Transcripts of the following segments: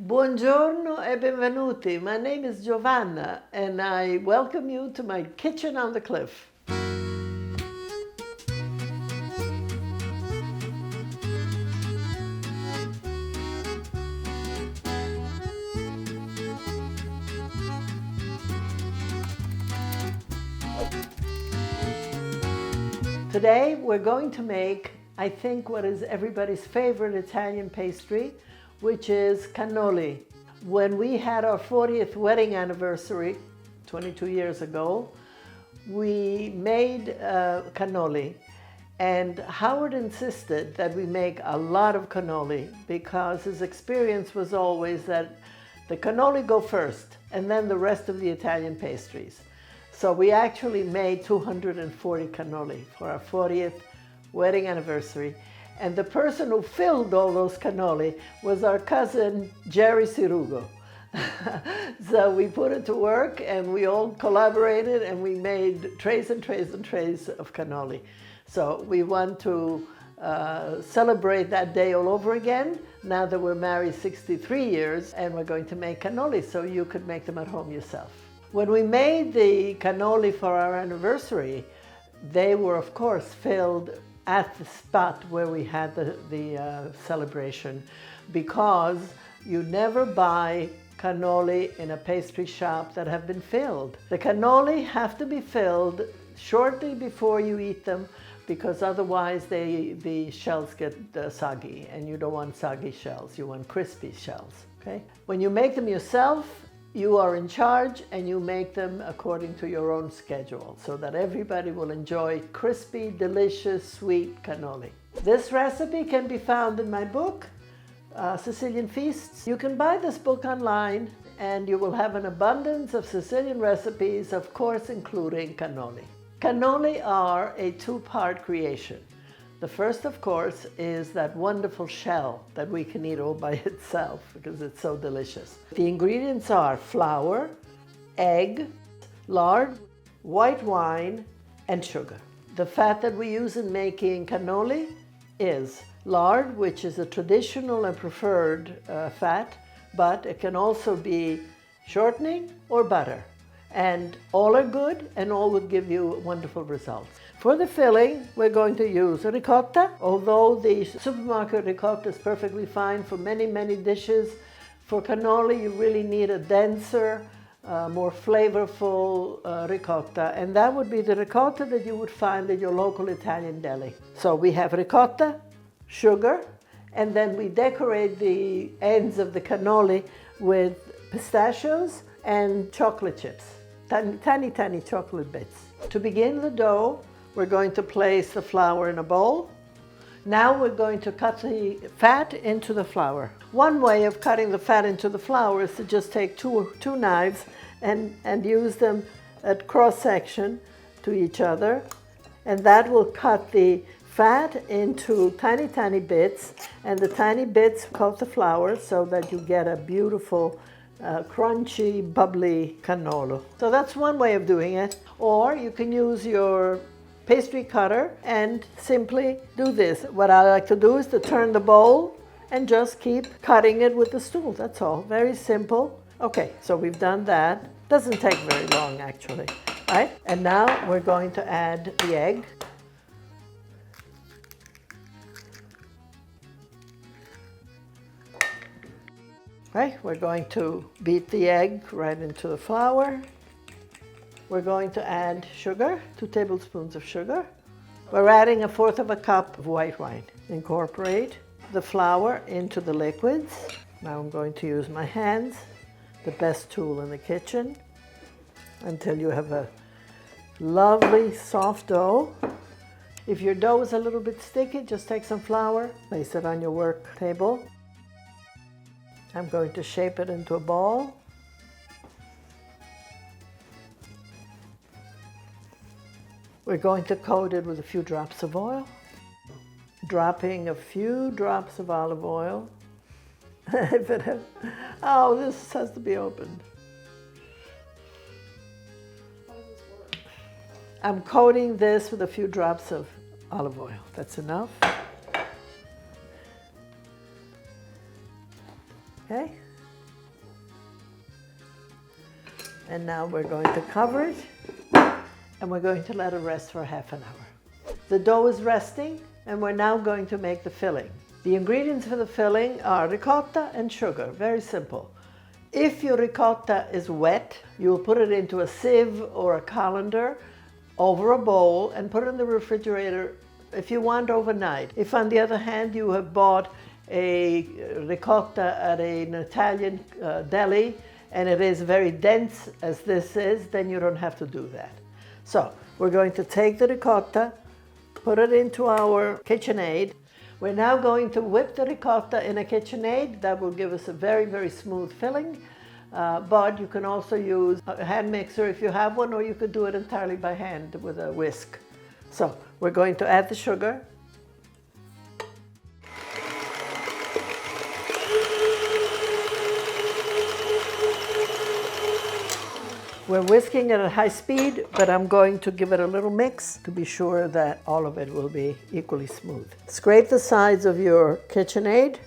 Buongiorno e benvenuti. My name is Giovanna and I welcome you to my kitchen on the cliff. Today we're going to make, I think, what is everybody's favorite Italian pastry, which is cannoli. When we had our 40th wedding anniversary 22 years ago, we made cannoli, and Howard insisted that we make a lot of cannoli because his experience was always that the cannoli go first and then the rest of the Italian pastries. So we actually made 240 cannoli for our 40th wedding anniversary. And the person who filled all those cannoli was our cousin, Jerry Cirugo. So we put it to work and we all collaborated and we made trays and trays and trays of cannoli. So we want to celebrate that day all over again, now that we're married 63 years, and we're going to make cannoli so you could make them at home yourself. When we made the cannoli for our anniversary, they were of course filled at the spot where we had the celebration, because you never buy cannoli in a pastry shop that have been filled. The cannoli have to be filled shortly before you eat them, because otherwise the shells get soggy, and you don't want soggy shells, you want crispy shells, okay? When you make them yourself, you are in charge and you make them according to your own schedule so that everybody will enjoy crispy, delicious, sweet cannoli. This recipe can be found in my book, Sicilian Feasts. You can buy this book online and you will have an abundance of Sicilian recipes, of course, including cannoli. Cannoli are a two-part creation. The first, of course, is that wonderful shell that we can eat all by itself because it's so delicious. The ingredients are flour, egg, lard, white wine, and sugar. The fat that we use in making cannoli is lard, which is a traditional and preferred fat, but it can also be shortening or butter. And all are good and all would give you wonderful results. For the filling, we're going to use ricotta. Although the supermarket ricotta is perfectly fine for many, many dishes, for cannoli you really need a denser, more flavorful ricotta, and that would be the ricotta that you would find at your local Italian deli. So we have ricotta, sugar, and then we decorate the ends of the cannoli with pistachios and chocolate chips, tiny, tiny chocolate bits. To begin the dough, we're going to place the flour in a bowl. Now we're going to cut the fat into the flour. One way of cutting the fat into the flour is to just take two knives and use them at cross-section to each other. And that will cut the fat into tiny, tiny bits. And the tiny bits coat the flour so that you get a beautiful crunchy, bubbly cannolo. So that's one way of doing it. Or you can use your pastry cutter and simply do this. What I like to do is to turn the bowl and just keep cutting it with the stool. That's all. Very simple. Okay, so we've done that. Doesn't take very long, actually. Right? And now we're going to add the egg. Right? We're going to beat the egg right into the flour. We're going to add sugar, 2 tablespoons of sugar. We're adding 1/4 cup of white wine. Incorporate the flour into the liquids. Now I'm going to use my hands, the best tool in the kitchen, until you have a lovely soft dough. If your dough is a little bit sticky, just take some flour, place it on your work table. I'm going to shape it into a ball. We're going to coat it with a few drops of oil, dropping a few drops of olive oil. Oh, this has to be opened. How does this work? I'm coating this with a few drops of olive oil. That's enough. Okay, And now we're going to cover it and we're going to let it rest for half an hour. The dough is resting and we're now going to make the filling. The ingredients for the filling are ricotta and sugar, very simple. If your ricotta is wet, you will put it into a sieve or a colander over a bowl and put it in the refrigerator if you want overnight. If on the other hand you have bought a ricotta at an Italian deli and it is very dense as this is, then you don't have to do that. So we're going to take the ricotta, put it into our KitchenAid. We're now going to whip the ricotta in a KitchenAid. That will give us a very, very smooth filling. But you can also use a hand mixer if you have one, or you could do it entirely by hand with a whisk. So we're going to add the sugar. We're whisking it at high speed, but I'm going to give it a little mix to be sure that all of it will be equally smooth. Scrape the sides of your KitchenAid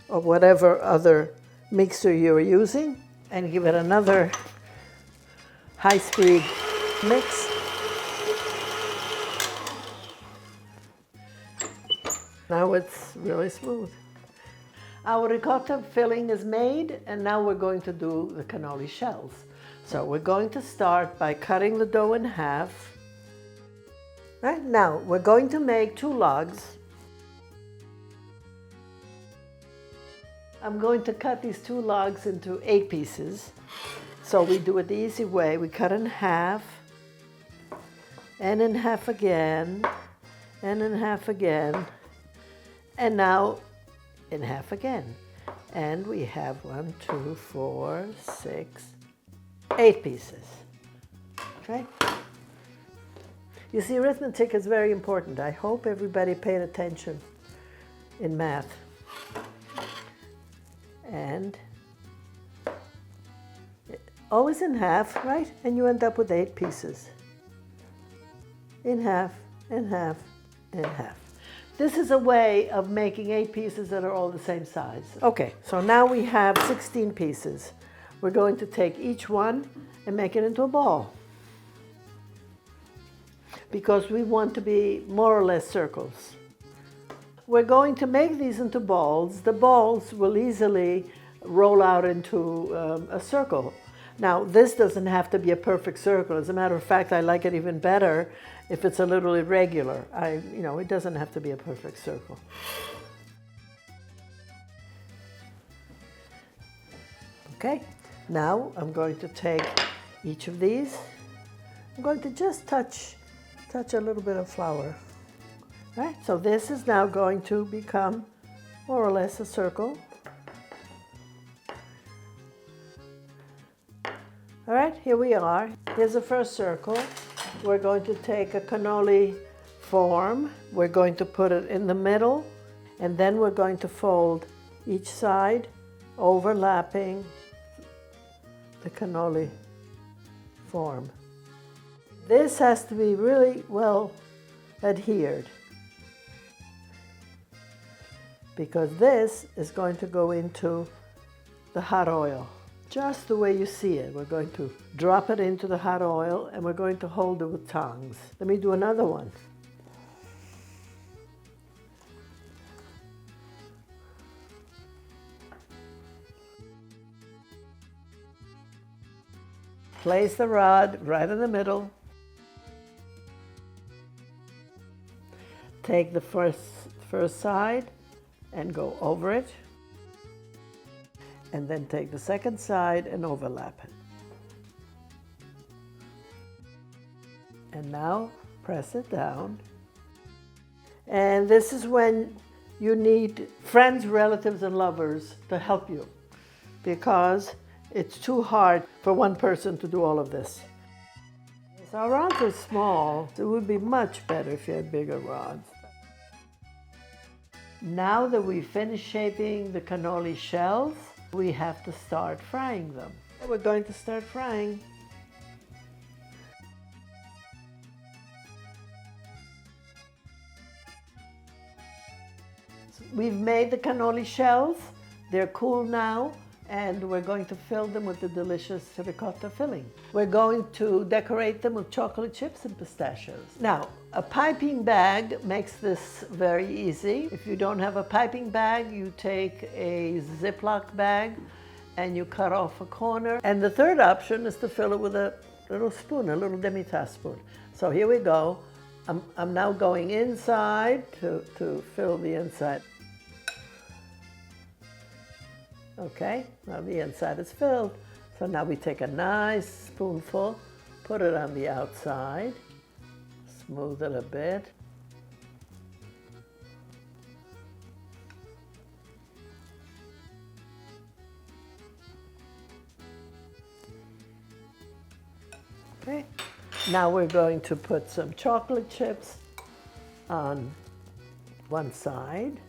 or whatever other mixer you're using and give it another high-speed mix. Now it's really smooth. Our ricotta filling is made, and now we're going to do the cannoli shells. So we're going to start by cutting the dough in half. Right now, we're going to make 2 logs. I'm going to cut these 2 logs into 8 pieces. So we do it the easy way. We cut in half, and in half again, and in half again, and now in half again. And we have 1, 2, 4, 6, 8 pieces. Okay? You see, arithmetic is very important. I hope everybody paid attention in math. And always in half, right? And you end up with 8 pieces. In half, in half, in half. This is a way of making 8 pieces that are all the same size. Okay, so now we have 16 pieces. We're going to take each one and make it into a ball, because we want to be more or less circles. We're going to make these into balls. The balls will easily roll out into a circle. Now, this doesn't have to be a perfect circle. As a matter of fact, I like it even better if it's a little irregular. It doesn't have to be a perfect circle. Okay, now I'm going to take each of these. I'm going to just touch a little bit of flour. Right? So this is now going to become more or less a circle. All right, here we are. Here's the first circle. We're going to take a cannoli form. We're going to put it in the middle, and then we're going to fold each side, overlapping the cannoli form. This has to be really well adhered, because this is going to go into the hot oil. Just the way you see it. We're going to drop it into the hot oil and we're going to hold it with tongs. Let me do another one. Place the rod right in the middle. Take the first side and go over it. And then take the second side and overlap it. And now press it down. And this is when you need friends, relatives, and lovers to help you, because it's too hard for one person to do all of this. So our rods are small. So it would be much better if you had bigger rods. Now that we've finished shaping the cannoli shells, we have to start frying them. We're going to start frying. So we've made the cannoli shells. They're cool now. and we're going to fill them with the delicious ricotta filling. We're going to decorate them with chocolate chips and pistachios. Now, a piping bag makes this very easy. If you don't have a piping bag, you take a Ziploc bag and you cut off a corner. And the third option is to fill it with a little spoon, a little demi-tasse spoon. So here we go. I'm now going inside to fill the inside. Okay, now the inside is filled. So now we take a nice spoonful, put it on the outside, smooth it a bit. Okay, now we're going to put some chocolate chips on one side.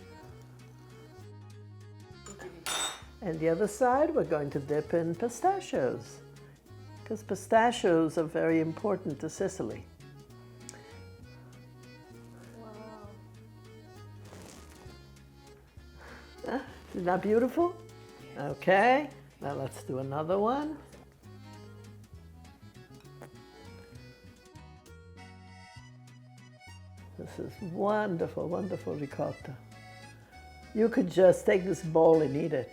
And the other side, we're going to dip in pistachios, because pistachios are very important to Sicily. Wow. Isn't that beautiful? Okay, now let's do another one. This is wonderful, wonderful ricotta. You could just take this bowl and eat it.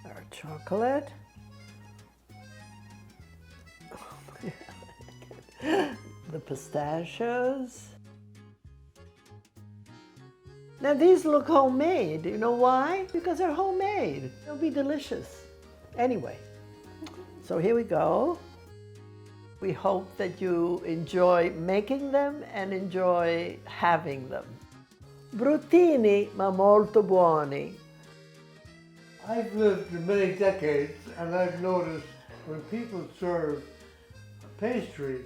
Our chocolate. The pistachios. Now these look homemade. You know why? Because they're homemade. They'll be delicious. Anyway, so here we go. We hope that you enjoy making them and enjoy having them. Bruttini, ma molto buoni. I've lived many decades, and I've noticed when people serve pastries,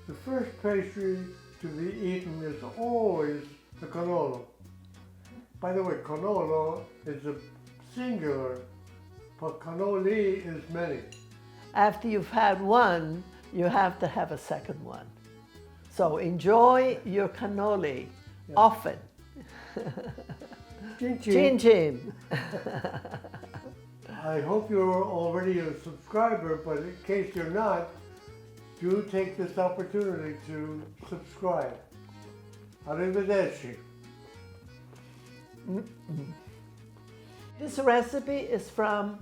the first pastry to be eaten is always the cannolo. By the way, cannolo is a singular, but cannoli is many. After you've had one, you have to have a second one. So enjoy your cannoli often. Chin Chin chin. chin. I hope you're already a subscriber, but in case you're not, do take this opportunity to subscribe. Arrivederci. This recipe is from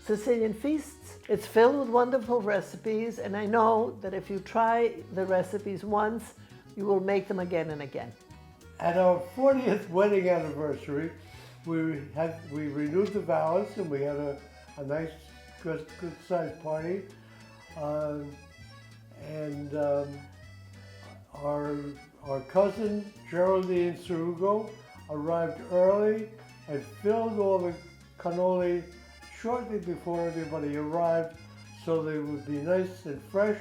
Sicilian Feasts. It's filled with wonderful recipes, and I know that if you try the recipes once, you will make them again and again. At our 40th wedding anniversary, we renewed the vows, and we had a nice, good sized party. Our cousin Geraldine Cerugo arrived early and filled all the cannoli shortly before everybody arrived, so they would be nice and fresh,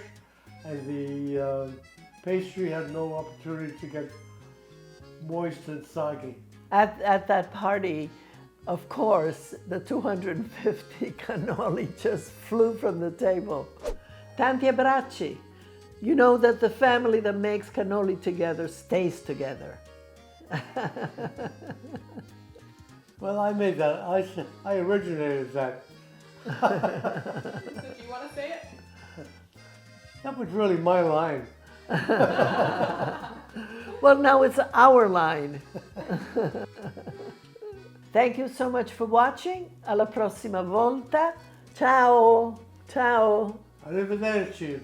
and the pastry had no opportunity to get moist and soggy. At that party, of course, the 250 cannoli just flew from the table. Tanti abbracci. You know that the family that makes cannoli together stays together. Well, I made that. I originated that. So do you want to say it? That was really my line. Well, now it's our line. Thank you so much for watching. Alla prossima volta. Ciao. Ciao. Arrivederci.